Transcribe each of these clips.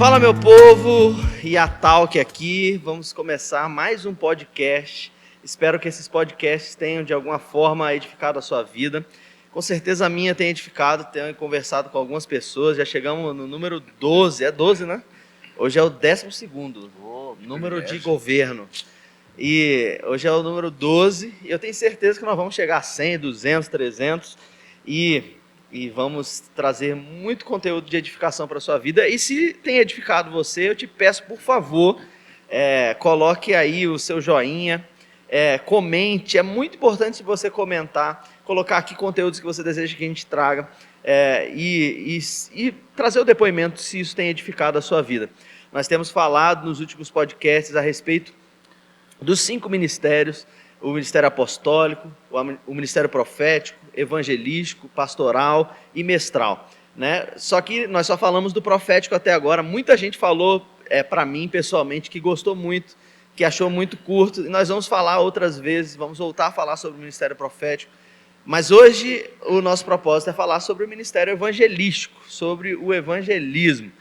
Fala, meu povo, e a Talk aqui, vamos começar mais um podcast. Espero que esses podcasts tenham de alguma forma edificado a sua vida. Com certeza a minha tem edificado, tenho conversado com algumas pessoas, já chegamos no número 12, é 12, né? Hoje é o 12º, número de governo. E hoje é o número 12, e eu tenho certeza que nós vamos chegar a 100, 200, 300, e vamos trazer muito conteúdo de edificação para a sua vida. E se tem edificado você, eu te peço, por favor, coloque aí o seu joinha, comente. É muito importante se você comentar, colocar aqui conteúdos que você deseja que a gente traga, e trazer o depoimento se isso tem edificado a sua vida. Nós temos falado nos últimos podcasts a respeito dos 5 ministérios: o ministério apostólico, o ministério profético, evangelístico, pastoral e mestral, né? Só que nós só falamos do profético até agora. Muita gente falou para mim pessoalmente que gostou muito, que achou muito curto, e nós vamos falar outras vezes, vamos voltar a falar sobre o ministério profético. Mas hoje o nosso propósito é falar sobre o ministério evangelístico, sobre o evangelismo.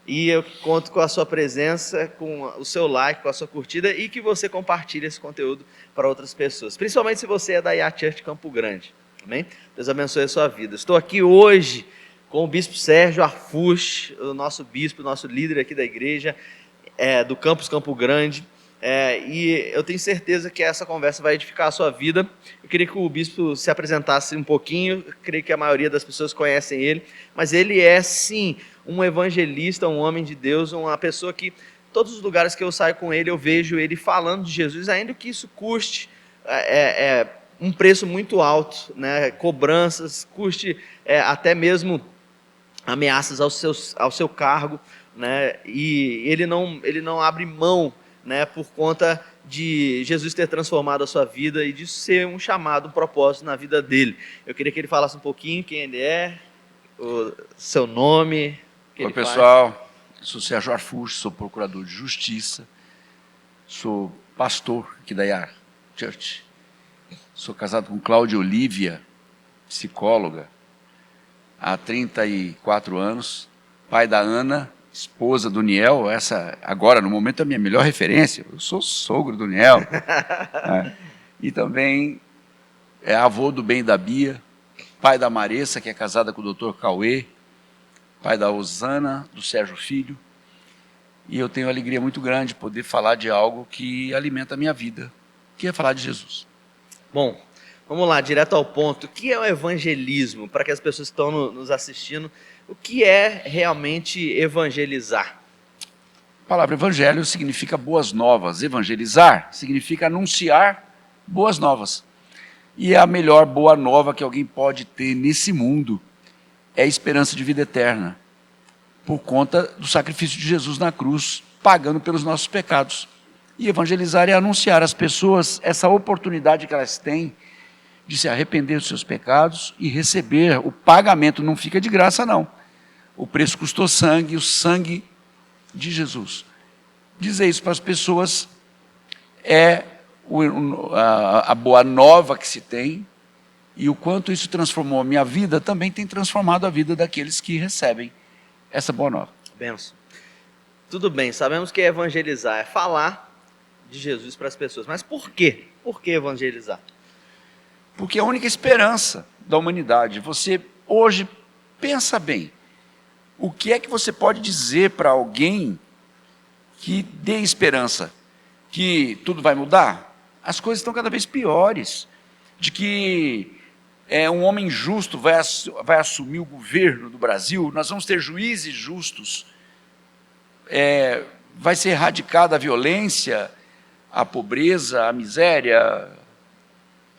E eu conto com a sua presença, com o seu like, com a sua curtida, e que você compartilhe esse conteúdo para outras pessoas, principalmente se você é da IA Church Campo Grande. Amém? Deus abençoe a sua vida. Estou aqui hoje com o bispo Sérgio Arfush, o nosso bispo, nosso líder aqui da igreja, do Campus Campo Grande. E eu tenho certeza que essa conversa vai edificar a sua vida. Eu queria que o bispo se apresentasse um pouquinho. Eu creio que a maioria das pessoas conhecem ele, mas ele é, sim, um evangelista, um homem de Deus, uma pessoa que, todos os lugares que eu saio com ele, eu vejo ele falando de Jesus, ainda que isso custe um preço muito alto, né? Cobranças, custe até mesmo ameaças ao seu cargo, né? E ele não abre mão, né, por conta de Jesus ter transformado a sua vida e de ser um chamado, um propósito na vida dele. Eu queria que ele falasse um pouquinho quem ele é, o seu nome. Oi, pessoal, eu sou Sérgio Arfush, sou procurador de justiça, sou pastor aqui da IA Church, sou casado com Cláudia Olívia, psicóloga, há 34 anos, pai da Ana, esposa do Niel. Essa agora, no momento, é a minha melhor referência. Eu sou sogro do Niel. E também é avô do bem da Bia, pai da Maressa, que é casada com o Dr. Cauê, pai da Osana, do Sérgio Filho. E eu tenho uma alegria muito grande de poder falar de algo que alimenta a minha vida, que é falar de Jesus. Bom, vamos lá, direto ao ponto. O que é o evangelismo? Para que as pessoas que estão nos assistindo, o que é realmente evangelizar? A palavra evangelho significa boas novas. Evangelizar significa anunciar boas novas. E a melhor boa nova que alguém pode ter nesse mundo é a esperança de vida eterna, por conta do sacrifício de Jesus na cruz, pagando pelos nossos pecados. E evangelizar é anunciar às pessoas essa oportunidade que elas têm de se arrepender dos seus pecados e receber o pagamento. Não fica de graça, não. O preço custou sangue, o sangue de Jesus. Dizer isso para as pessoas é a boa nova que se tem, e o quanto isso transformou a minha vida, também tem transformado a vida daqueles que recebem essa boa nova. Benção. Tudo bem, sabemos que evangelizar é falar de Jesus para as pessoas, mas por quê? Por que evangelizar? Porque é a única esperança da humanidade. Você hoje pensa bem, o que é que você pode dizer para alguém que dê esperança? Que tudo vai mudar? As coisas estão cada vez piores. De que um homem justo vai assumir o governo do Brasil, nós vamos ter juízes justos, vai ser erradicada a violência, a pobreza, a miséria,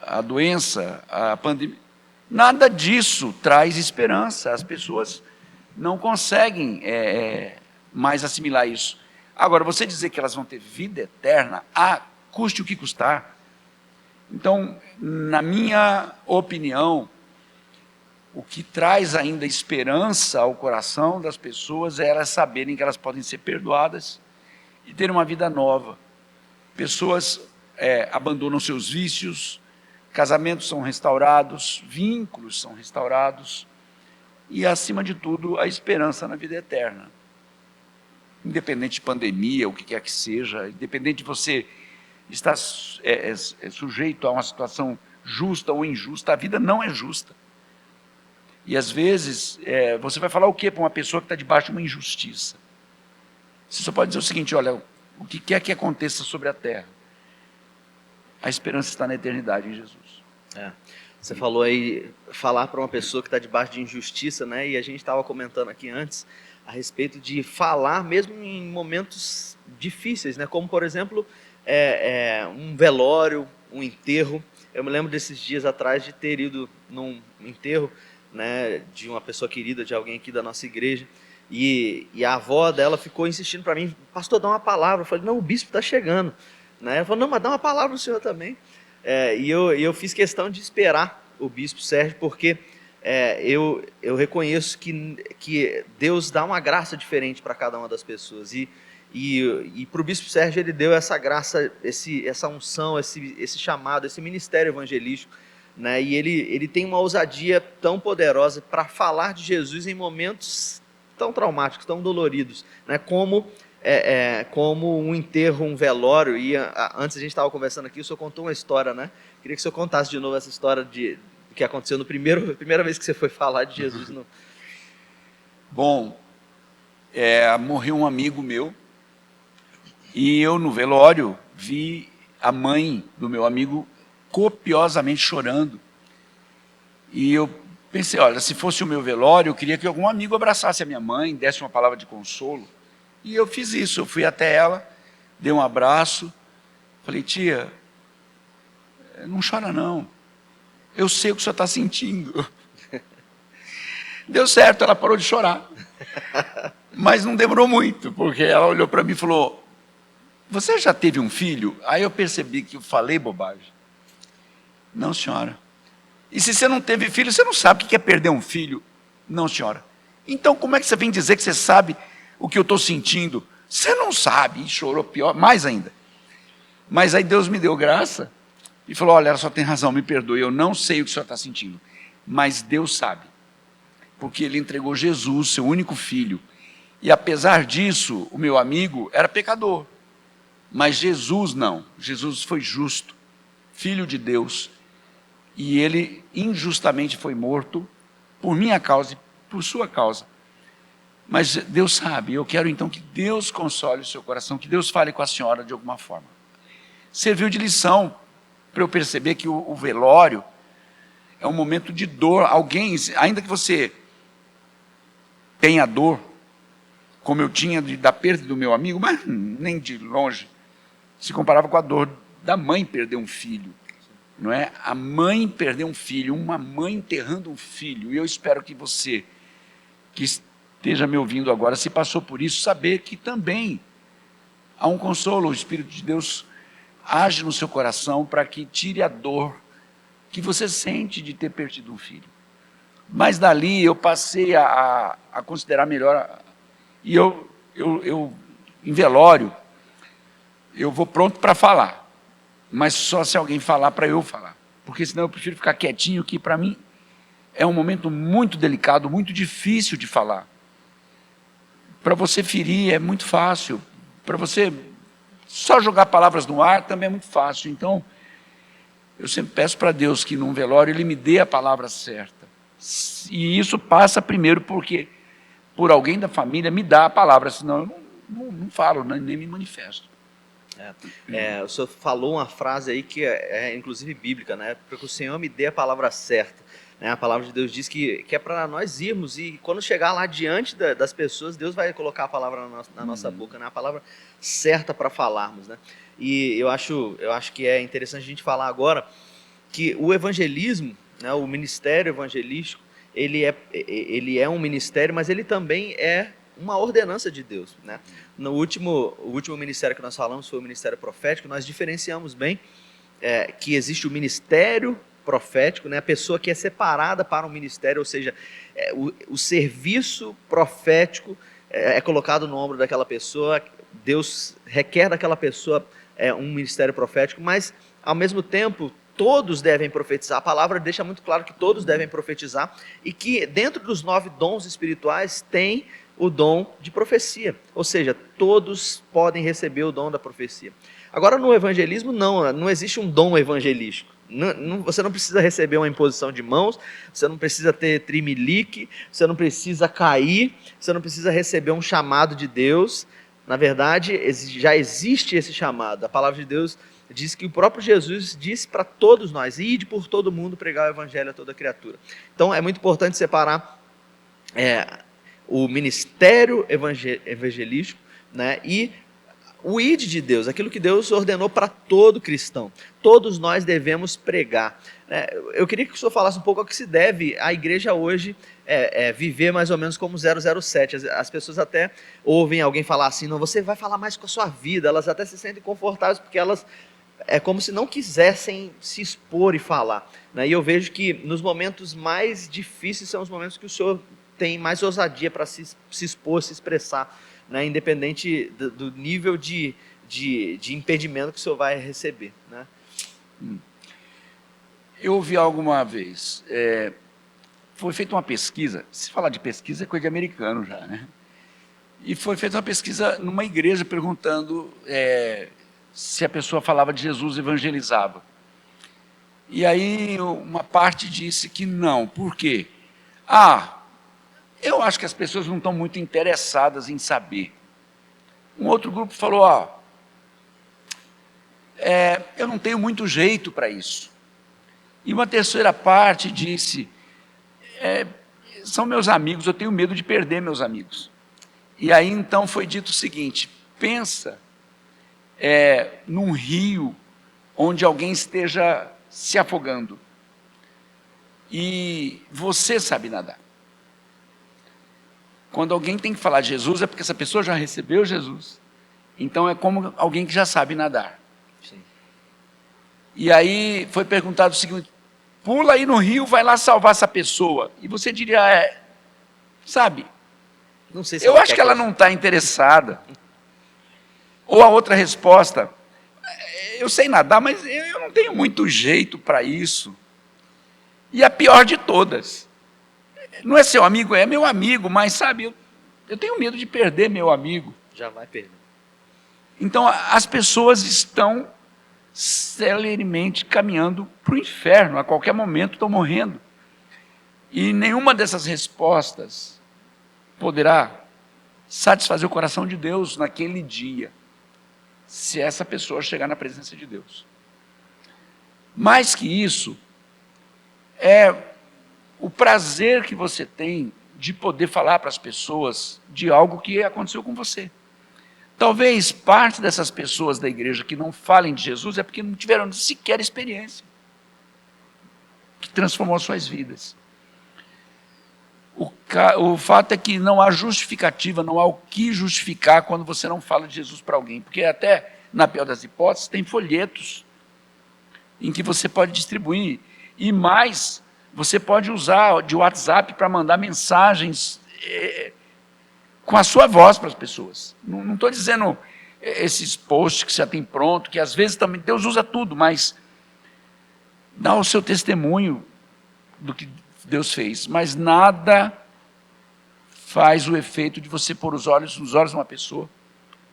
a doença, a pandemia. Nada disso traz esperança. As pessoas não conseguem mais assimilar isso. Agora, você dizer que elas vão ter vida eterna, custe o que custar. Então, na minha opinião, o que traz ainda esperança ao coração das pessoas é elas saberem que elas podem ser perdoadas e ter uma vida nova. Pessoas abandonam seus vícios, casamentos são restaurados, vínculos são restaurados, e, acima de tudo, a esperança na vida eterna. independente de pandemia, o que quer que seja, independente de você estar sujeito a uma situação justa ou injusta, a vida não é justa. E às vezes, você vai falar o quê para uma pessoa que está debaixo de uma injustiça? Você só pode dizer o seguinte: olha, o que quer que aconteça sobre a terra, a esperança está na eternidade em Jesus. Você falou aí, falar para uma pessoa que está debaixo de injustiça, né? E a gente estava comentando aqui antes a respeito de falar mesmo em momentos difíceis, né? Como, por exemplo, um velório, um enterro. Eu me lembro desses dias atrás de ter ido num enterro, né, de uma pessoa querida, de alguém aqui da nossa igreja, e a avó dela ficou insistindo para mim: pastor, dá uma palavra. Eu falei: não, o bispo está chegando, né? Ela falou: não, mas dá uma palavra no senhor também. E eu fiz questão de esperar o bispo Sérgio, porque eu reconheço que Deus dá uma graça diferente para cada uma das pessoas, e para o bispo Sérgio ele deu essa graça, essa unção, esse chamado, esse ministério evangelístico, né? E ele tem uma ousadia tão poderosa para falar de Jesus em momentos tão traumáticos, tão doloridos, né? Como um enterro, um velório. E antes a gente estava conversando aqui, o senhor contou uma história, né? Queria que o senhor contasse de novo essa história do que aconteceu primeira vez que você foi falar de Jesus. Bom, morreu um amigo meu, e eu no velório vi a mãe do meu amigo copiosamente chorando. E eu pensei: olha, se fosse o meu velório, eu queria que algum amigo abraçasse a minha mãe, desse uma palavra de consolo. E eu fiz isso, eu fui até ela, dei um abraço, falei: tia, não chora não, eu sei o que o senhor está sentindo. Deu certo, ela parou de chorar, mas não demorou muito, porque ela olhou para mim e falou: você já teve um filho? Aí eu percebi que eu falei bobagem. Não, senhora. E se você não teve filho, você não sabe o que é perder um filho? Não, senhora. Então como é que você vem dizer que você sabe o que eu estou sentindo? Você não sabe. E chorou pior, mais ainda. Mas aí Deus me deu graça e falou: olha, ela só tem razão, me perdoe, eu não sei o que o senhor está sentindo, mas Deus sabe, porque Ele entregou Jesus, seu único filho. E apesar disso, o meu amigo era pecador, mas Jesus não. Jesus foi justo, filho de Deus, e Ele injustamente foi morto por minha causa e por sua causa. Mas Deus sabe. Eu quero então que Deus console o seu coração, que Deus fale com a senhora de alguma forma. Serviu de lição para eu perceber que o velório é um momento de dor. Alguém, ainda que você tenha dor, como eu tinha da perda do meu amigo, mas nem de longe se comparava com a dor da mãe perder um filho, não é? A mãe perder um filho, uma mãe enterrando um filho. E eu espero que você, que esteja me ouvindo agora, se passou por isso, saber que também há um consolo. O Espírito de Deus age no seu coração para que tire a dor que você sente de ter perdido um filho. Mas dali eu passei a considerar melhor, e eu em velório, eu vou pronto para falar, mas só se alguém falar para eu falar, porque senão eu prefiro ficar quietinho, que para mim é um momento muito delicado, muito difícil de falar. Para você ferir é muito fácil, para você só jogar palavras no ar também é muito fácil. Então, eu sempre peço para Deus que num velório Ele me dê a palavra certa. E isso passa primeiro por alguém da família me dá a palavra, senão eu não falo, nem me manifesto. O senhor falou uma frase aí que é inclusive bíblica, né? Porque o Senhor me dê a palavra certa. Né? A palavra de Deus diz que é para nós irmos, e quando chegar lá diante das pessoas, Deus vai colocar a palavra na nossa boca, né? A palavra certa para falarmos, né? E eu acho que é interessante a gente falar agora que o evangelismo, né, o ministério evangelístico, ele é um ministério, mas ele também é uma ordenança de Deus, né? O último ministério que nós falamos foi o ministério profético. Nós diferenciamos bem que existe o ministério profético, né? A pessoa que é separada para um ministério, ou seja, o serviço profético é colocado no ombro daquela pessoa. Deus requer daquela pessoa um ministério profético, mas ao mesmo tempo todos devem profetizar. A palavra deixa muito claro que todos devem profetizar, e que dentro dos 9 dons espirituais tem o dom de profecia, ou seja, todos podem receber o dom da profecia. Agora, no evangelismo, não existe um dom evangelístico. Você não precisa receber uma imposição de mãos, você não precisa ter trimelique, você não precisa cair, você não precisa receber um chamado de Deus. Na verdade, já existe esse chamado. A palavra de Deus diz que o próprio Jesus disse para todos nós: ide por todo mundo pregar o evangelho a toda criatura. Então, é muito importante separar o ministério evangelístico, né, e o id de Deus, aquilo que Deus ordenou para todo cristão. Todos nós devemos pregar. Eu queria que o senhor falasse um pouco ao que se deve a igreja hoje viver mais ou menos como 007. As pessoas até ouvem alguém falar assim: não, você vai falar mais com a sua vida. Elas até se sentem confortáveis porque elas é como se não quisessem se expor e falar, né? E eu vejo que nos momentos mais difíceis são os momentos que o senhor tem mais ousadia para se expor, se expressar, né? Independente do nível de impedimento que o senhor vai receber, né? Eu ouvi algo uma vez, foi feita uma pesquisa, se falar de pesquisa é coisa de americano já, né? E foi feita uma pesquisa numa igreja perguntando se a pessoa falava de Jesus, evangelizava. E aí uma parte disse que não. Por quê? Eu acho que as pessoas não estão muito interessadas em saber. Um outro grupo falou: eu não tenho muito jeito para isso. E uma terceira parte disse: são meus amigos, eu tenho medo de perder meus amigos. E aí então foi dito o seguinte: pensa num rio onde alguém esteja se afogando e você sabe nadar. Quando alguém tem que falar de Jesus, é porque essa pessoa já recebeu Jesus. Então é como alguém que já sabe nadar. Sim. E aí foi perguntado o seguinte: pula aí no rio, vai lá salvar essa pessoa. E você diria: sabe, não sei se eu acho que ela não está interessada. Ou a outra resposta: eu sei nadar, mas eu não tenho muito jeito para isso. E a pior de todas: não é seu amigo, é meu amigo, mas sabe, eu tenho medo de perder meu amigo. Já vai perder. Então as pessoas estão celeremente caminhando para o inferno, a qualquer momento estão morrendo. E nenhuma dessas respostas poderá satisfazer o coração de Deus naquele dia, se essa pessoa chegar na presença de Deus. Mais que isso, é o prazer que você tem de poder falar para as pessoas de algo que aconteceu com você. Talvez parte dessas pessoas da igreja que não falem de Jesus é porque não tiveram sequer experiência que transformou suas vidas. O fato é que não há justificativa, não há o que justificar quando você não fala de Jesus para alguém, porque até, na pior das hipóteses, tem folhetos em que você pode distribuir, e mais, você pode usar de WhatsApp para mandar mensagens com a sua voz para as pessoas. Não estou dizendo esses posts que já tem pronto, que às vezes também Deus usa tudo, mas dá o seu testemunho do que Deus fez, mas nada faz o efeito de você pôr os olhos nos olhos de uma pessoa,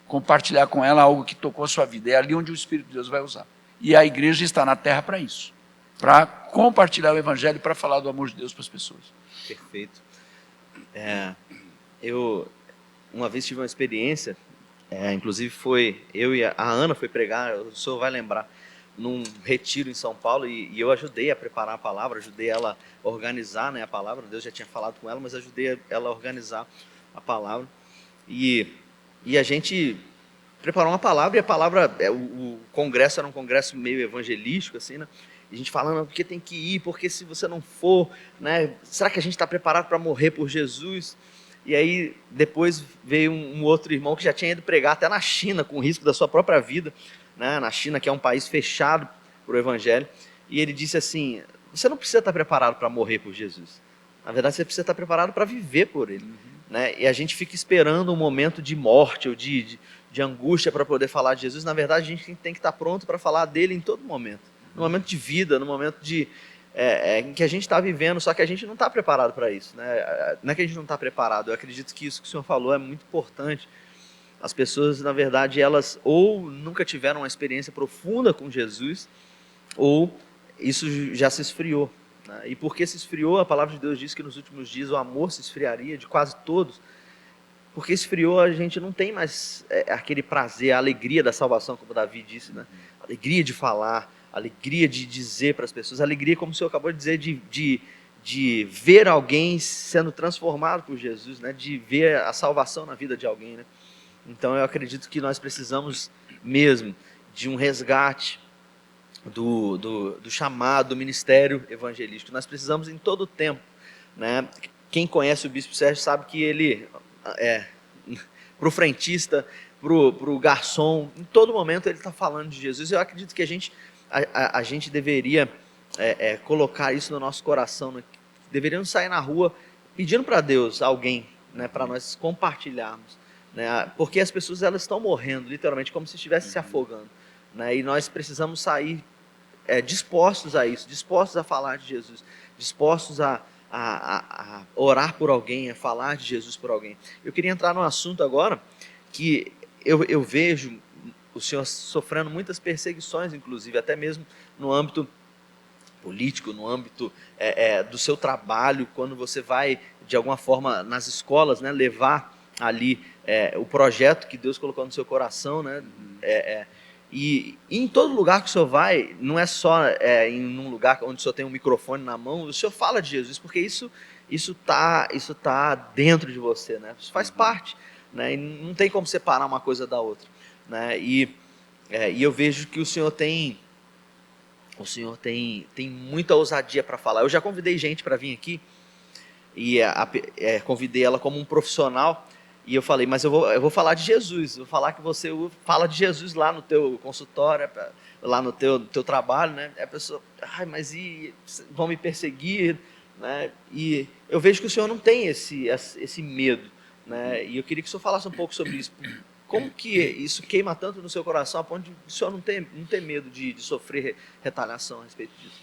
compartilhar com ela algo que tocou a sua vida. É ali onde o Espírito de Deus vai usar. E a igreja está na terra para isso, para compartilhar o evangelho, para falar do amor de Deus para as pessoas. Perfeito. Eu uma vez tive uma experiência, inclusive foi eu e a Ana foi pregar, o senhor vai lembrar, num retiro em São Paulo, e eu ajudei a preparar a palavra, ajudei ela a organizar, né, a palavra. Deus já tinha falado com ela, mas ajudei ela a organizar a palavra, e a gente preparou uma palavra, e a palavra, o congresso era um congresso meio evangelístico, assim, né, e a gente falando: porque tem que ir, porque se você não for, né, será que a gente está preparado para morrer por Jesus? E aí depois veio um outro irmão que já tinha ido pregar até na China, com o risco da sua própria vida, né? Na China, que é um país fechado para o evangelho, e ele disse assim: você não precisa estar preparado para morrer por Jesus, na verdade você precisa estar preparado para viver por ele. Né? E a gente fica esperando um momento de morte ou de angústia para poder falar de Jesus. Na verdade a gente tem que estar pronto para falar dele em todo momento, no momento de vida, no momento em que a gente está vivendo, só que a gente não está preparado para isso, né? Não é que a gente não está preparado, eu acredito que isso que o senhor falou é muito importante. As pessoas, na verdade, elas ou nunca tiveram uma experiência profunda com Jesus, ou isso já se esfriou, né? E porque se esfriou, a palavra de Deus diz que nos últimos dias o amor se esfriaria de quase todos. Porque esfriou, a gente não tem mais aquele prazer, a alegria da salvação, como Davi disse, né? A alegria de falar, a alegria de dizer para as pessoas, a alegria, como o senhor acabou de dizer, de ver alguém sendo transformado por Jesus, né? De ver a salvação na vida de alguém, né? Então eu acredito que nós precisamos mesmo de um resgate do chamado, do ministério evangelístico. Nós precisamos em todo o tempo, né? Quem conhece o Bispo Sérgio sabe que ele para o frentista, para o garçom, em todo momento ele está falando de Jesus. Eu acredito que a gente deveria colocar isso no nosso coração, né? Deveríamos sair na rua pedindo para Deus alguém, né, para nós compartilharmos, né? Porque as pessoas elas estão morrendo, literalmente, como se estivessem se afogando, né? E nós precisamos sair dispostos a isso, dispostos a falar de Jesus, dispostos a orar por alguém, a falar de Jesus por alguém. Eu queria entrar num assunto agora que eu vejo o senhor sofrendo muitas perseguições, inclusive até mesmo no âmbito político, no âmbito do seu trabalho, quando você vai de alguma forma nas escolas, né, levar ali o projeto que Deus colocou no seu coração, né, e em todo lugar que o senhor vai, não é só em um lugar onde o senhor tem um microfone na mão, o senhor fala de Jesus, porque isso tá dentro de você, né? Isso faz parte, né? E não tem como separar uma coisa da outra, né? E eu vejo que o senhor tem muita ousadia para falar. Eu já convidei gente para vir aqui e convidei ela como um profissional. E eu falei, mas eu vou falar de Jesus, vou falar que você fala de Jesus lá no teu consultório, lá no teu trabalho, né? A pessoa, mas vão me perseguir, né? E eu vejo que o senhor não tem esse medo, né? E eu queria que o senhor falasse um pouco sobre isso. Como que isso queima tanto no seu coração, a ponto de o senhor não ter medo de sofrer retaliação a respeito disso?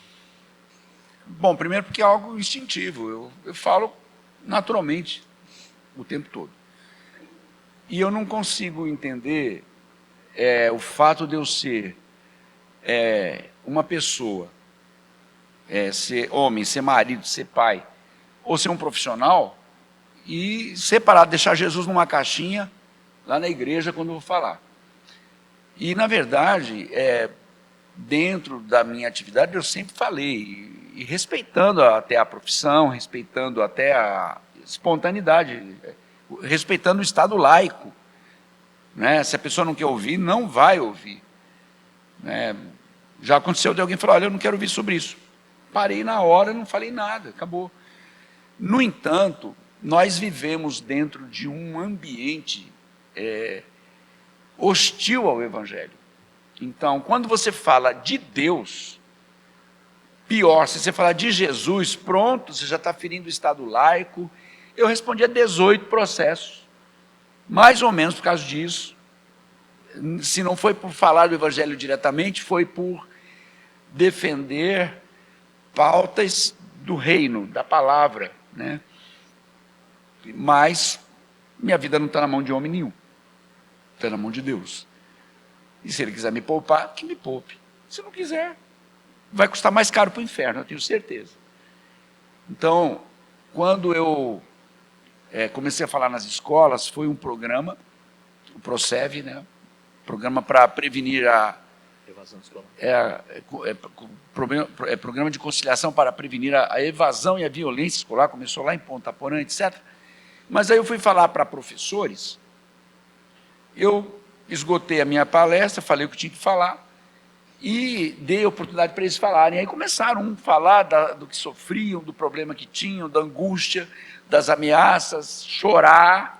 Bom, primeiro porque é algo instintivo, eu falo naturalmente o tempo todo. E eu não consigo entender o fato de eu ser uma pessoa, ser homem, ser marido, ser pai, ou ser um profissional, e separar, deixar Jesus numa caixinha lá na igreja quando eu vou falar. E, na verdade, dentro da minha atividade, eu sempre falei, e respeitando até a profissão, respeitando até a espontaneidade, respeitando o Estado laico, né? Se a pessoa não quer ouvir, não vai ouvir, né? Já aconteceu de alguém falar, olha, eu não quero ouvir sobre isso. Parei na hora, não falei nada, acabou. No entanto, nós vivemos dentro de um ambiente hostil ao Evangelho. Então, quando você fala de Deus, pior, se você falar de Jesus, pronto, você já está ferindo o Estado laico. Eu respondi a 18 processos, mais ou menos por causa disso. Se não foi por falar do Evangelho diretamente, foi por defender pautas do reino, da palavra, né? Mas minha vida não está na mão de homem nenhum, está na mão de Deus. E se Ele quiser me poupar, que me poupe. Se não quiser, vai custar mais caro para o inferno, eu tenho certeza. Então, quando eu comecei a falar nas escolas, foi um programa, o PROCEV, né? Programa para prevenir a Evasão escolar. Programa de conciliação para prevenir a evasão e a violência escolar, começou lá em Ponta Porã, etc. Mas aí eu fui falar para professores, eu esgotei a minha palestra, falei o que tinha que falar, e dei oportunidade para eles falarem. Aí começaram a falar do que sofriam, do problema que tinham, da angústia, das ameaças, chorar.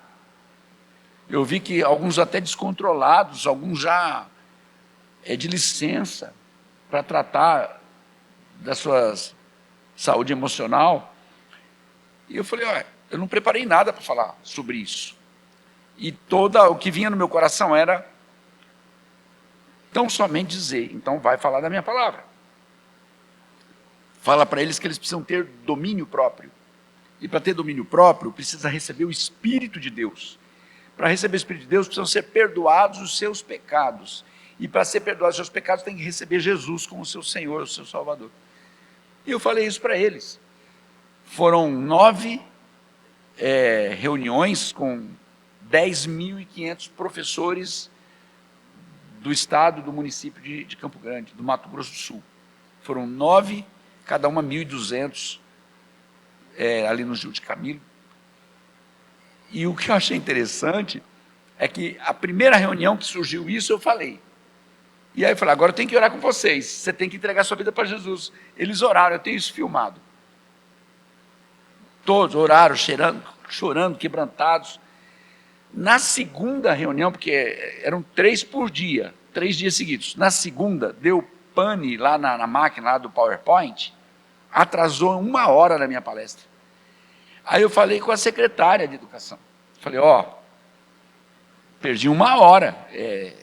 Eu vi que alguns até descontrolados, alguns já de licença para tratar da sua saúde emocional. E eu falei, olha, eu não preparei nada para falar sobre isso. E o que vinha no meu coração era tão somente dizer, então vai falar da minha palavra. fala para eles que eles precisam ter domínio próprio. E para ter domínio próprio, precisa receber o Espírito de Deus. Para receber o Espírito de Deus, precisam ser perdoados os seus pecados. E para ser perdoados os seus pecados, tem que receber Jesus como seu Senhor, o seu Salvador. E eu falei isso para eles. Foram 9 reuniões com 10.500 professores do estado, do município de Campo Grande, do Mato Grosso do Sul. Foram 9, cada uma 1.200, ali no Gil de Camilo. E o que eu achei interessante é que a primeira reunião que surgiu isso, eu falei. E aí eu falei, agora eu tenho que orar com vocês, você tem que entregar sua vida para Jesus. Eles oraram, eu tenho isso filmado. Todos oraram, chorando, quebrantados. Na segunda reunião, porque eram 3 por dia, 3 dias seguidos. Na segunda, deu pane lá na máquina lá do PowerPoint, atrasou 1 hora na minha palestra. Aí eu falei com a secretária de educação. Falei, perdi 1 hora,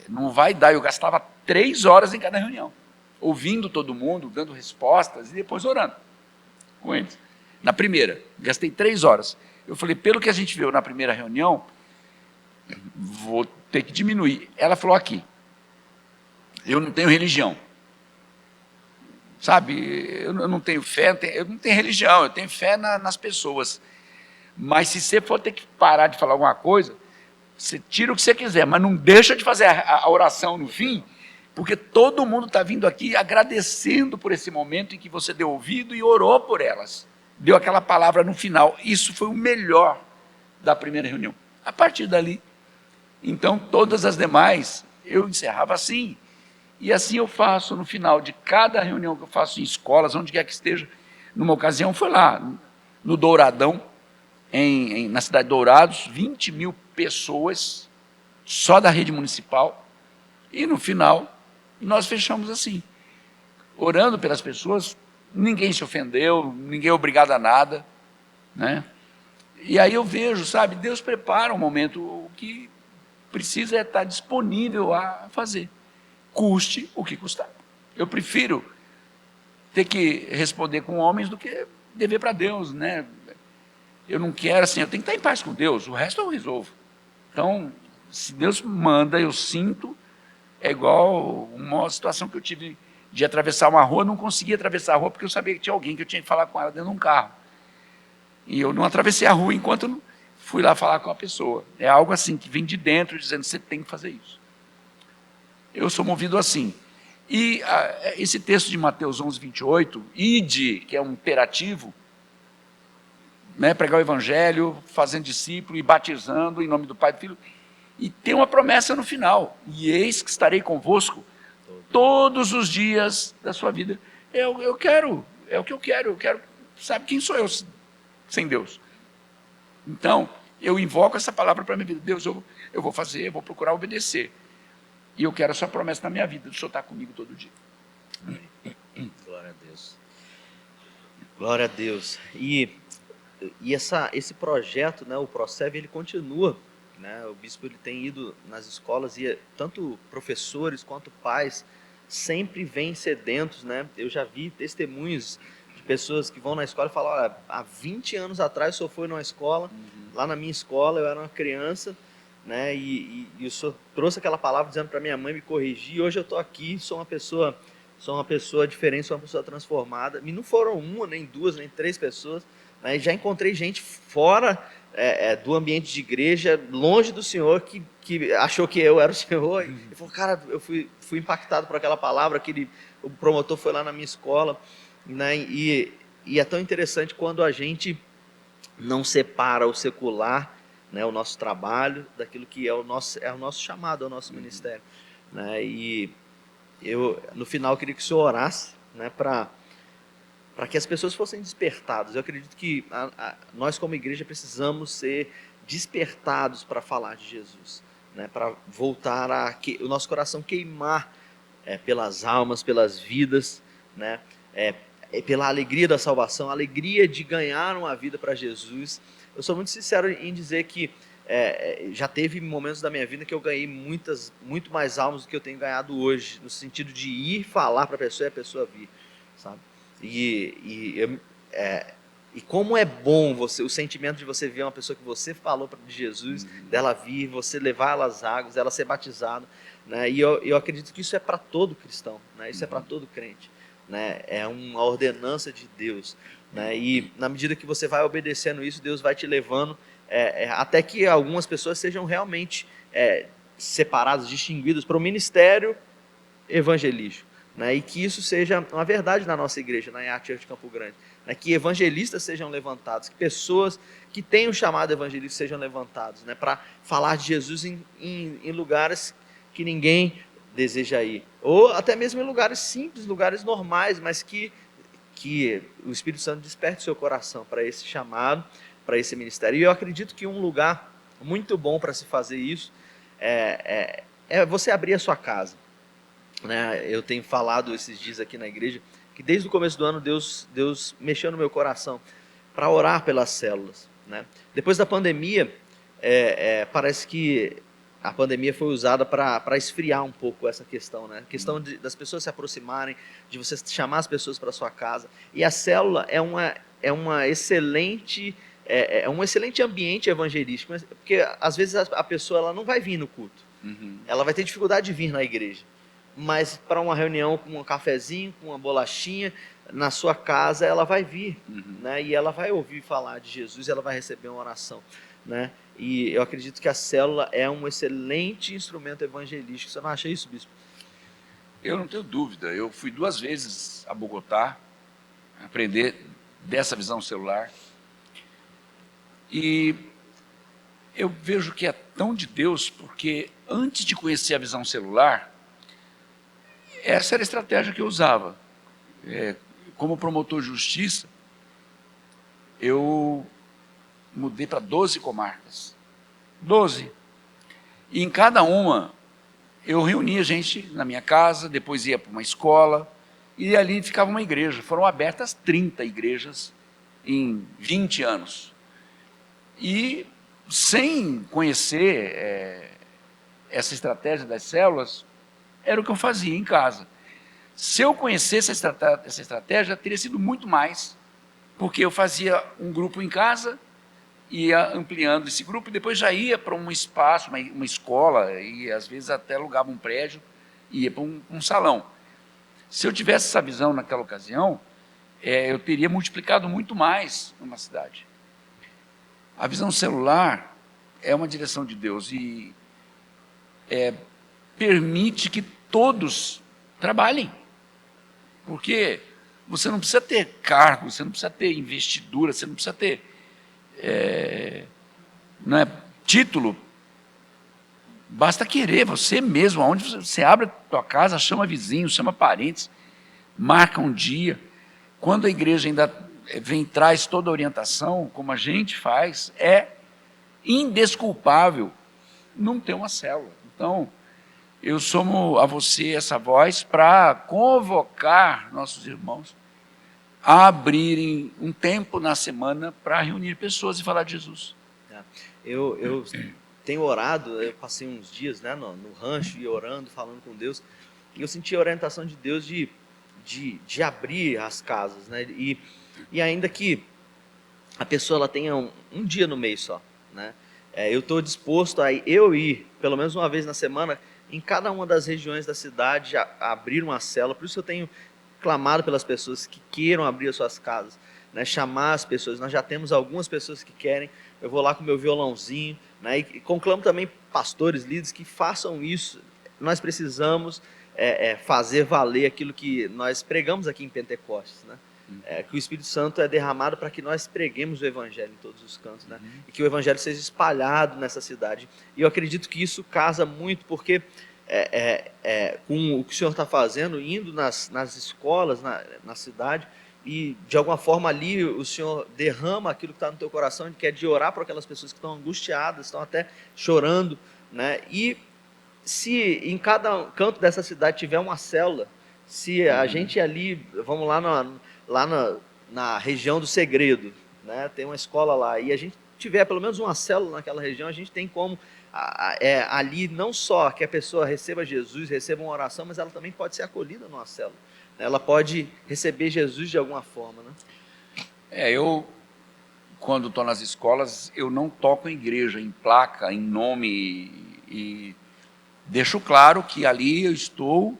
não vai dar. Eu gastava 3 horas em cada reunião, ouvindo todo mundo, dando respostas e depois orando com eles. Na primeira, gastei 3 horas. Eu falei, pelo que a gente viu na primeira reunião, vou ter que diminuir. Ela falou aqui, eu não tenho religião. Sabe, eu não tenho fé, eu não tenho religião, eu tenho fé nas pessoas. Mas se você for ter que parar de falar alguma coisa, você tira o que você quiser, mas não deixa de fazer a oração no fim, porque todo mundo está vindo aqui agradecendo por esse momento em que você deu ouvido e orou por elas. Deu aquela palavra no final. Isso foi o melhor da primeira reunião. A partir dali, então, todas as demais, eu encerrava assim. E assim eu faço no final de cada reunião que eu faço em escolas, onde quer que esteja. Numa ocasião foi lá, no Douradão, na cidade de Dourados, 20.000 pessoas, só da rede municipal. E no final, nós fechamos assim, orando pelas pessoas. Ninguém se ofendeu, ninguém é obrigado a nada, né? E aí eu vejo, sabe, Deus prepara um momento, o que precisa é estar disponível a fazer, custe o que custar. Eu prefiro ter que responder com homens do que dever para Deus, né? Eu não quero assim, eu tenho que estar em paz com Deus, o resto eu resolvo. Então, se Deus manda, eu sinto, é igual uma situação que eu tive de atravessar uma rua, não conseguia atravessar a rua porque eu sabia que tinha alguém que eu tinha que falar com ela dentro de um carro. E eu não atravessei a rua enquanto eu não fui lá falar com a pessoa. É algo assim, que vem de dentro, dizendo, você tem que fazer isso. Eu sou movido assim. E esse texto de Mateus 11, 28, ide, que é um imperativo, né, pregar o evangelho, fazendo discípulo e batizando em nome do Pai e do Filho, e tem uma promessa no final, e eis que estarei convosco todos os dias da sua vida. É o que eu quero, sabe quem sou eu sem Deus? Então, eu invoco essa palavra para a minha vida. Deus, eu vou fazer, eu vou procurar obedecer. E eu quero a sua promessa na minha vida, do Senhor estar comigo todo dia. Glória a Deus. Glória a Deus. E esse projeto, né, o ProServe, ele continua. Né? O bispo ele tem ido nas escolas e tanto professores quanto pais sempre vêm sedentos, né? Eu já vi testemunhos de pessoas que vão na escola e falam, olha, há 20 anos atrás o senhor foi numa escola, lá na minha escola eu era uma criança, né? E o senhor trouxe aquela palavra dizendo para minha mãe me corrigir, e hoje eu estou aqui, sou uma pessoa diferente, sou uma pessoa transformada. E não foram 1, nem 2, nem 3 pessoas, né? Já encontrei gente fora do ambiente de igreja, longe do Senhor, que achou que eu era o Senhor, e falou, cara, eu fui impactado por aquela palavra, o promotor foi lá na minha escola, né? E é tão interessante quando a gente não separa o secular, né, o nosso trabalho, daquilo que é o nosso chamado, é o nosso ministério, né? E eu, no final, queria que o senhor orasse, né, para que as pessoas fossem despertadas. Eu acredito que nós, como igreja, precisamos ser despertados para falar de Jesus, né? Para voltar o nosso coração queimar pelas almas, pelas vidas, né? Pela alegria da salvação, a alegria de ganhar uma vida para Jesus. Eu sou muito sincero em dizer que já teve momentos da minha vida que eu ganhei muito mais almas do que eu tenho ganhado hoje, no sentido de ir falar para a pessoa e a pessoa vir, sabe? E como é bom o sentimento de você ver uma pessoa que você falou de Jesus, dela vir, você levar ela às águas, ela ser batizada, né? E eu acredito que isso é para todo cristão, né? Isso é para todo crente, né? É uma ordenança de Deus, né? E na medida que você vai obedecendo isso, Deus vai te levando até que algumas pessoas sejam realmente separadas, distinguidas para o ministério evangelístico, né? E que isso seja uma verdade na nossa igreja, na IAT Church de Campo Grande, né? Que evangelistas sejam levantados, que pessoas que têm o chamado evangelista sejam levantados, né? Para falar de Jesus em lugares que ninguém deseja ir, ou até mesmo em lugares simples, lugares normais, mas que o Espírito Santo desperte o seu coração para esse chamado, para esse ministério. E eu acredito que um lugar muito bom para se fazer isso é você abrir a sua casa, né? Eu tenho falado esses dias aqui na igreja que desde o começo do ano Deus mexeu no meu coração para orar pelas células, né? Depois da pandemia, parece que a pandemia foi usada para esfriar um pouco essa questão, né? A questão das pessoas se aproximarem, de você chamar as pessoas para sua casa. E a célula é uma excelente um excelente ambiente evangelístico, porque às vezes a pessoa ela não vai vir no culto, ela vai ter dificuldade de vir na igreja, mas para uma reunião com um cafezinho, com uma bolachinha, na sua casa, ela vai vir, né? E ela vai ouvir falar de Jesus, ela vai receber uma oração, né? E eu acredito que a célula é um excelente instrumento evangelístico. Você não acha isso, bispo? Eu não tenho dúvida. Eu fui 2 vezes a Bogotá aprender dessa visão celular. E eu vejo que é tão de Deus, porque antes de conhecer a visão celular, essa era a estratégia que eu usava. Como promotor de justiça, eu mudei para 12 comarcas. 12. E em cada uma, eu reunia gente na minha casa, depois ia para uma escola, e ali ficava uma igreja. Foram abertas 30 igrejas em 20 anos. E sem conhecer essa estratégia das células, era o que eu fazia em casa. Se eu conhecesse essa estratégia, teria sido muito mais, porque eu fazia um grupo em casa, ia ampliando esse grupo e depois já ia para um espaço, uma escola, e às vezes até alugava um prédio e ia para um salão. Se eu tivesse essa visão naquela ocasião, eu teria multiplicado muito mais numa cidade. A visão celular é uma direção de Deus e permite que todos trabalhem, porque você não precisa ter cargo, você não precisa ter investidura, você não precisa ter título, basta querer, você mesmo, aonde você abre a tua casa, chama vizinhos, chama parentes, marca um dia. Quando a igreja ainda traz toda a orientação, como a gente faz, é indesculpável não ter uma célula. Então, eu somo a você essa voz para convocar nossos irmãos a abrirem um tempo na semana para reunir pessoas e falar de Jesus. Eu tenho orado, eu passei uns dias, né, no rancho, e orando, falando com Deus, e eu senti a orientação de Deus de abrir as casas, né, e ainda que a pessoa ela tenha um dia no mês só, né, eu estou disposto a ir, pelo menos uma vez na semana, em cada uma das regiões da cidade, a abrir uma célula. Por isso eu tenho clamado pelas pessoas que queiram abrir as suas casas, né, chamar as pessoas. Nós já temos algumas pessoas que querem. Eu vou lá com o meu violãozinho, né, e conclamo também pastores, líderes que façam isso. Nós precisamos fazer valer aquilo que nós pregamos aqui em Pentecostes, né? Que o Espírito Santo é derramado para que nós preguemos o Evangelho em todos os cantos, né? E que o Evangelho seja espalhado nessa cidade. E eu acredito que isso casa muito, porque com o que o Senhor está fazendo, indo nas escolas, na cidade, e de alguma forma ali o Senhor derrama aquilo que está no teu coração, que é de orar por aquelas pessoas que estão angustiadas, estão até chorando, né? E se em cada canto dessa cidade tiver uma célula, se a gente ali, vamos lá na região do Segredo, né? Tem uma escola lá, e a gente tiver pelo menos uma célula naquela região, a gente tem como ali não só que a pessoa receba Jesus, receba uma oração, mas ela também pode ser acolhida numa célula, ela pode receber Jesus de alguma forma, né? Eu, quando estou nas escolas, eu não toco em igreja, em placa, em nome, e deixo claro que ali eu estou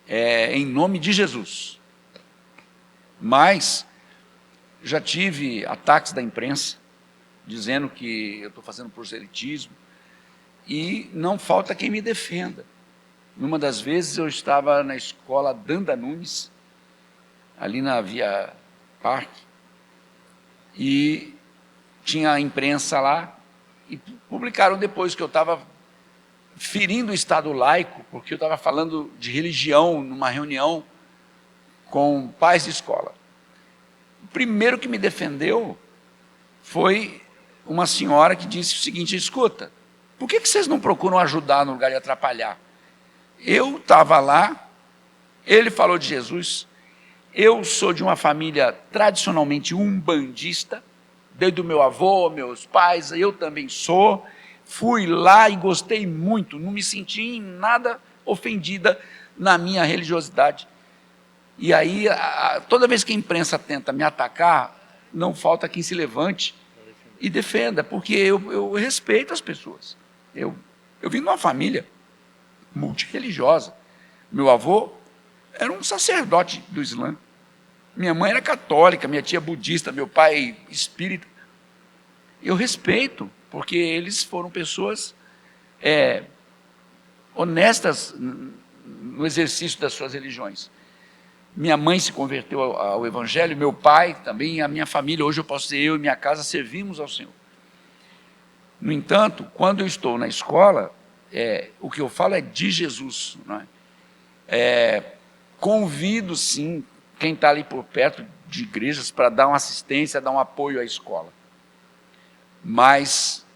em nome de Jesus. Mas já tive ataques da imprensa dizendo que eu estou fazendo proselitismo, e não falta quem me defenda. Numa das vezes eu estava na escola Danda Nunes, ali na Via Parque, e tinha a imprensa lá, e publicaram depois que eu estava ferindo o Estado laico, porque eu estava falando de religião numa reunião com pais de escola. O primeiro que me defendeu foi uma senhora que disse o seguinte: escuta, por que vocês não procuram ajudar no lugar de atrapalhar? Eu estava lá, ele falou de Jesus, eu sou de uma família tradicionalmente umbandista, desde o meu avô, meus pais, eu também sou, fui lá e gostei muito, não me senti em nada ofendida na minha religiosidade. E aí, toda vez que a imprensa tenta me atacar, não falta quem se levante e defenda, porque eu respeito as pessoas. Eu vim de uma família multirreligiosa. Meu avô era um sacerdote do Islã. Minha mãe era católica, minha tia budista, meu pai espírita. Eu respeito, porque eles foram pessoas honestas no exercício das suas religiões. Minha mãe se converteu ao Evangelho, meu pai também, a minha família. Hoje eu posso dizer, eu e minha casa servimos ao Senhor. No entanto, quando eu estou na escola, o que eu falo é de Jesus. Não é? Convido, sim, quem está ali por perto de igrejas para dar uma assistência, dar um apoio à escola. Mas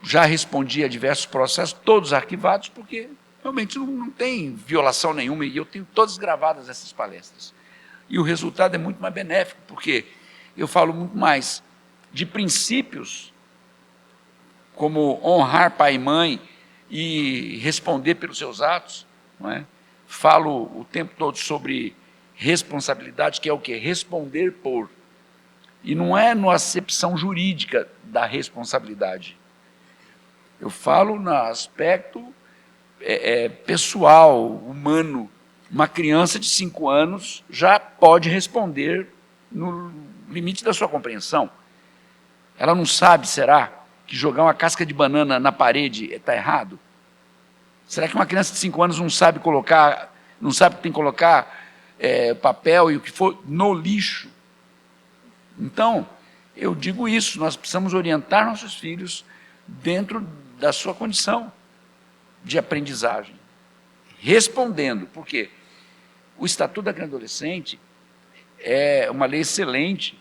já respondi a diversos processos, todos arquivados, porque realmente não tem violação nenhuma, e eu tenho todas gravadas essas palestras. E o resultado é muito mais benéfico, porque eu falo muito mais de princípios, como honrar pai e mãe e responder pelos seus atos, não é? Falo o tempo todo sobre responsabilidade, que é o quê? Responder por. E não é na acepção jurídica da responsabilidade. Eu falo no aspecto pessoal, humano. Uma criança de 5 anos já pode responder no limite da sua compreensão. Ela não sabe, será, que jogar uma casca de banana na parede está errado? Será que uma criança de 5 anos não sabe que tem que colocar papel e o que for no lixo? Então, eu digo isso, nós precisamos orientar nossos filhos dentro da sua condição de aprendizagem, respondendo, porque o Estatuto da Criança e Adolescente é uma lei excelente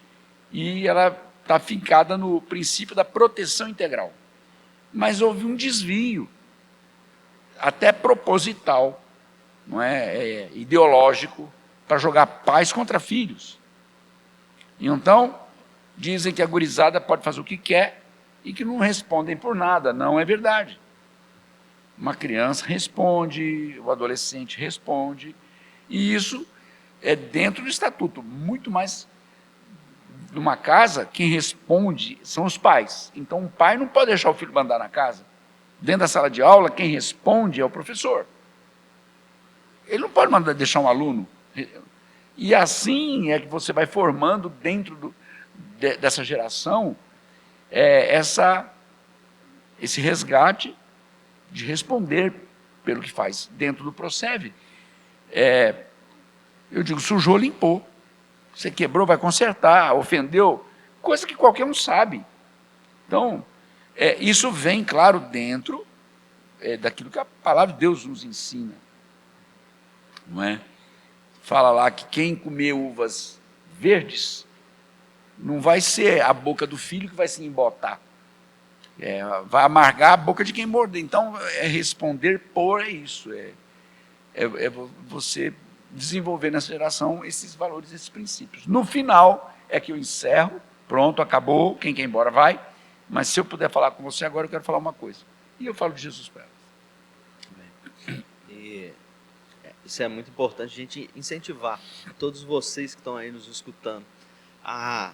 e ela está fincada no princípio da proteção integral. Mas houve um desvio, até proposital, não é? Ideológico, para jogar pais contra filhos. Então, dizem que a gurizada pode fazer o que quer e que não respondem por nada. Não é verdade. Uma criança responde, o adolescente responde, e isso é dentro do estatuto. Muito mais, numa casa, quem responde são os pais. Então, o pai não pode deixar o filho mandar na casa. Dentro da sala de aula, quem responde é o professor. Ele não pode deixar um aluno. E assim é que você vai formando dentro dessa geração esse resgate de responder pelo que faz dentro do Proceve. Eu digo, sujou, limpou. Você quebrou, vai consertar, ofendeu, coisa que qualquer um sabe. Então, isso vem, claro, dentro daquilo que a palavra de Deus nos ensina. Não é? Fala lá que quem comer uvas verdes, não vai ser a boca do filho que vai se embotar. Vai amargar a boca de quem morder. Então, responder por isso. Você desenvolver nessa geração esses valores, esses princípios. No final, é que eu encerro, pronto, acabou, quem quer ir embora vai, mas se eu puder falar com você agora, eu quero falar uma coisa. E eu falo de Jesus para ela. E Isso é muito importante, a gente incentivar todos vocês que estão aí nos escutando a,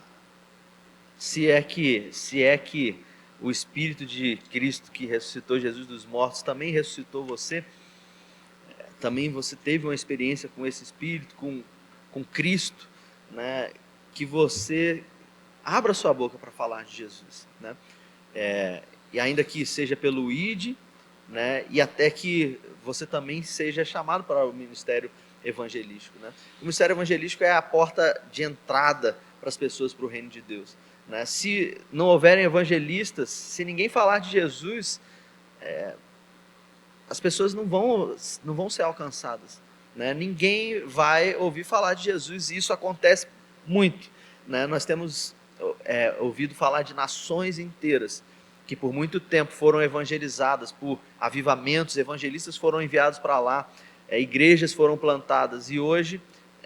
se é que o Espírito de Cristo que ressuscitou Jesus dos mortos também ressuscitou você, também você teve uma experiência com esse Espírito, com Cristo, né? Que você abra sua boca para falar de Jesus, né? E ainda que seja pelo ID, né? E até que você também seja chamado para o ministério evangelístico, né? O ministério evangelístico é a porta de entrada para as pessoas para o reino de Deus, né? Se não houverem evangelistas, se ninguém falar de Jesus, as pessoas não vão ser alcançadas, né? Ninguém vai ouvir falar de Jesus, e isso acontece muito, né? Nós temos ouvido falar de nações inteiras que por muito tempo foram evangelizadas por avivamentos, evangelistas foram enviados para lá, igrejas foram plantadas, e hoje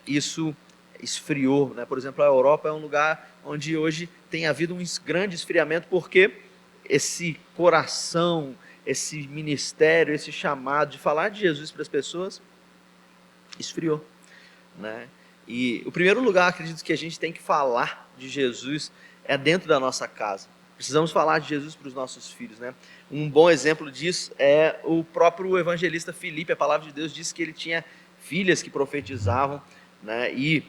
isso esfriou, né? Por exemplo, a Europa é um lugar onde hoje tem havido um grande esfriamento, porque esse coração, esse ministério, esse chamado de falar de Jesus para as pessoas esfriou, né? E o primeiro lugar, acredito, que a gente tem que falar de Jesus é dentro da nossa casa. Precisamos falar de Jesus para os nossos filhos, né? Um bom exemplo disso é o próprio evangelista Filipe. A palavra de Deus diz que ele tinha filhas que profetizavam, né? E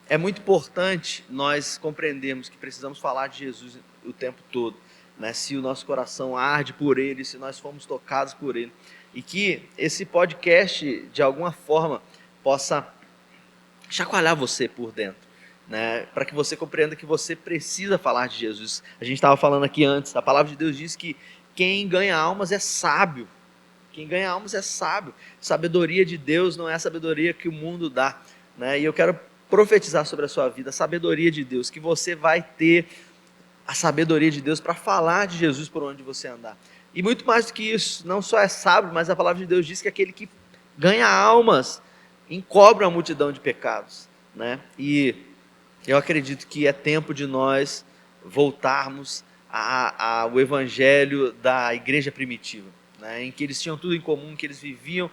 é muito importante nós compreendermos que precisamos falar de Jesus o tempo todo, né? Se o nosso coração arde por Ele, se nós fomos tocados por Ele, e que esse podcast, de alguma forma, possa chacoalhar você por dentro, né? Para que você compreenda que você precisa falar de Jesus. A gente estava falando aqui antes, a palavra de Deus diz que quem ganha almas é sábio. Quem ganha almas é sábio. Sabedoria de Deus não é a sabedoria que o mundo dá, né? E eu quero profetizar sobre a sua vida a sabedoria de Deus, que você vai ter a sabedoria de Deus para falar de Jesus por onde você andar. E muito mais do que isso, não só é sábio, mas a palavra de Deus diz que aquele que ganha almas encobre a multidão de pecados, né? E eu acredito que é tempo de nós voltarmos ao evangelho da igreja primitiva, né? Em que eles tinham tudo em comum, que eles viviam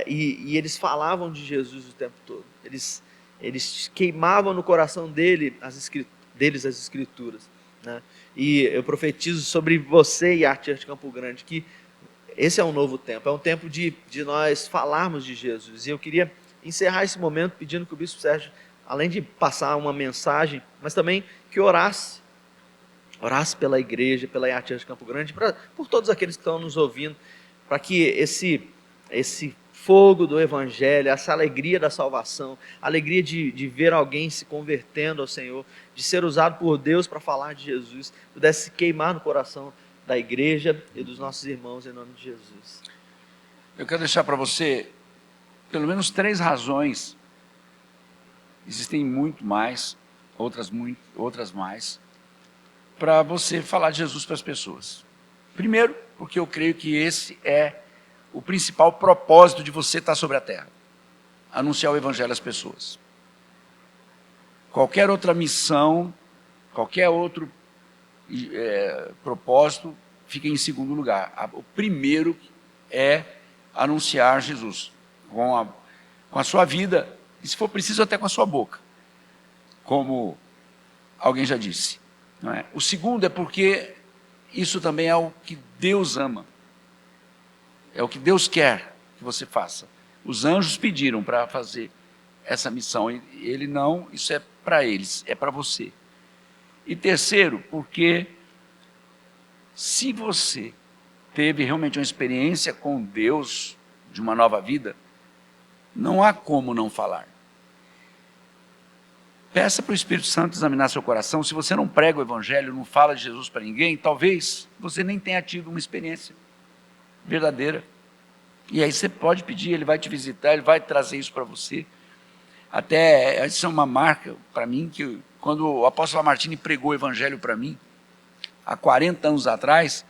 e eles falavam de Jesus o tempo todo. Eles queimavam no coração deles as escrituras, né? E eu profetizo sobre você e a Church Campo Grande que esse é um novo tempo, é um tempo de nós falarmos de Jesus. E eu queria encerrar esse momento pedindo que o Bispo Sérgio, além de passar uma mensagem, mas também que orasse pela igreja, pela Church Campo Grande, por todos aqueles que estão nos ouvindo, para que esse fogo do Evangelho, essa alegria da salvação, a alegria de ver alguém se convertendo ao Senhor, de ser usado por Deus para falar de Jesus, pudesse se queimar no coração da igreja e dos nossos irmãos, em nome de Jesus. Eu quero deixar para você pelo menos 3 razões, existem muito mais, outras mais, para você falar de Jesus para as pessoas. Primeiro, porque eu creio que esse é o principal propósito de você estar sobre a terra, anunciar o evangelho às pessoas. Qualquer outra missão, qualquer outro propósito fica em segundo lugar. O primeiro é anunciar Jesus com a sua vida, e se for preciso até com a sua boca, como alguém já disse, não é? O segundo é porque isso também é o que Deus ama, é o que Deus quer que você faça. Os anjos pediram para fazer essa missão, e ele não, isso é para eles, é para você. E terceiro, porque se você teve realmente uma experiência com Deus de uma nova vida, não há como não falar. Peça para o Espírito Santo examinar seu coração. Se você não prega o Evangelho, não fala de Jesus para ninguém, talvez você nem tenha tido uma experiência verdadeira. E aí você pode pedir, ele vai te visitar, ele vai trazer isso para você. Até, isso é uma marca para mim, que quando o apóstolo Lamartine pregou o Evangelho para mim, há 40 anos atrás,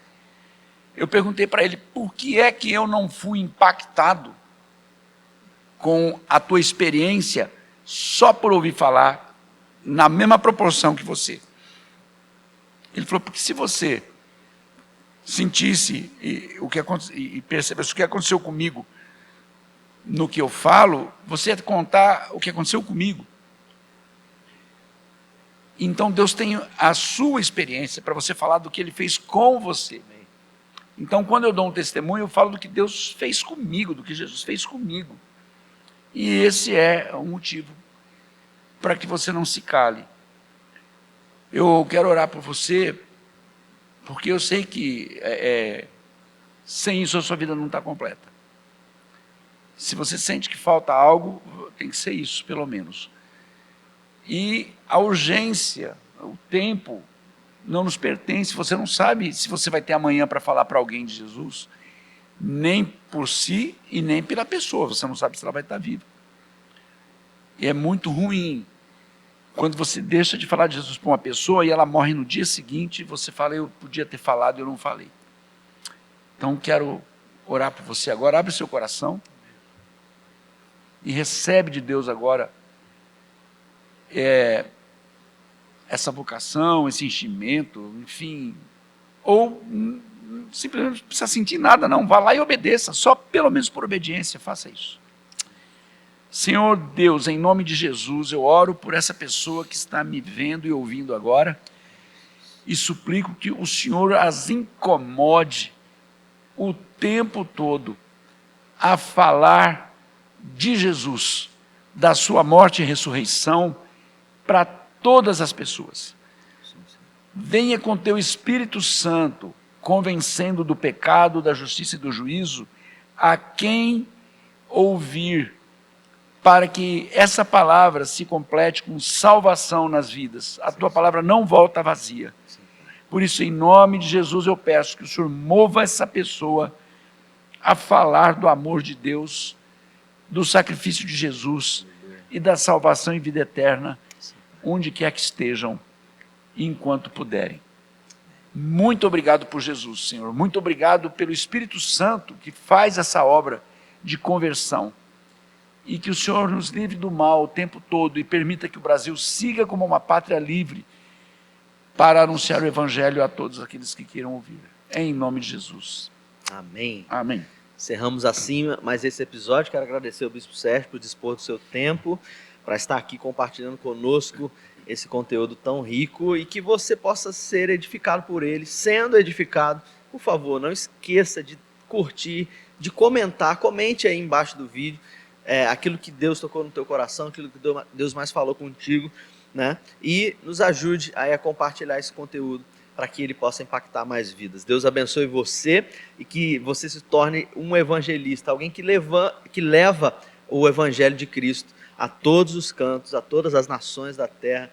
eu perguntei para ele, por que é que eu não fui impactado com a tua experiência só por ouvir falar na mesma proporção que você? Ele falou, porque se você sentisse e percebesse o que aconteceu comigo no que eu falo, você contar o que aconteceu comigo. Então Deus tem a sua experiência para você falar do que Ele fez com você. Então quando eu dou um testemunho, eu falo do que Deus fez comigo, do que Jesus fez comigo. E esse é o motivo para que você não se cale. Eu quero orar por você, porque eu sei que sem isso a sua vida não está completa. Se você sente que falta algo, tem que ser isso, pelo menos. E a urgência, o tempo, não nos pertence. Você não sabe se você vai ter amanhã para falar para alguém de Jesus, nem por si e nem pela pessoa. Você não sabe se ela vai estar viva. E é muito ruim quando você deixa de falar de Jesus para uma pessoa e ela morre no dia seguinte, você fala, eu podia ter falado e eu não falei. Então quero orar por você agora. Abre seu coração e recebe de Deus agora essa vocação, esse enchimento, enfim. Ou simplesmente não precisa sentir nada, não. Vá lá e obedeça, só pelo menos por obediência, faça isso. Senhor Deus, em nome de Jesus, eu oro por essa pessoa que está me vendo e ouvindo agora e suplico que o Senhor as incomode o tempo todo a falar de Jesus, da sua morte e ressurreição para todas as pessoas. Venha com teu Espírito Santo, convencendo do pecado, da justiça e do juízo a quem ouvir, para que essa palavra se complete com salvação nas vidas. A tua palavra não volta vazia. Por isso, em nome de Jesus, eu peço que o Senhor mova essa pessoa a falar do amor de Deus, do sacrifício de Jesus e da salvação em vida eterna, onde quer que estejam, enquanto puderem. Muito obrigado por Jesus, Senhor. Muito obrigado pelo Espírito Santo que faz essa obra de conversão. E que o Senhor nos livre do mal o tempo todo e permita que o Brasil siga como uma pátria livre para anunciar o Evangelho a todos aqueles que queiram ouvir. Em nome de Jesus. Amém. Amém. Encerramos assim mais esse episódio. Quero agradecer ao Bispo Sérgio por dispor do seu tempo para estar aqui compartilhando conosco esse conteúdo tão rico e que você possa ser edificado por ele. Sendo edificado, por favor, não esqueça de curtir, de comentar. Comente aí embaixo do vídeo aquilo que Deus tocou no teu coração, aquilo que Deus mais falou contigo, né? E nos ajude aí a compartilhar esse conteúdo para que ele possa impactar mais vidas. Deus abençoe você e que você se torne um evangelista, alguém que leva o evangelho de Cristo a todos os cantos, a todas as nações da terra,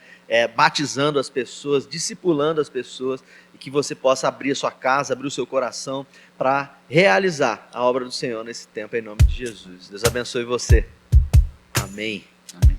batizando as pessoas, discipulando as pessoas, e que você possa abrir a sua casa, abrir o seu coração para realizar a obra do Senhor nesse tempo, em nome de Jesus. Deus abençoe você. Amém. Amém.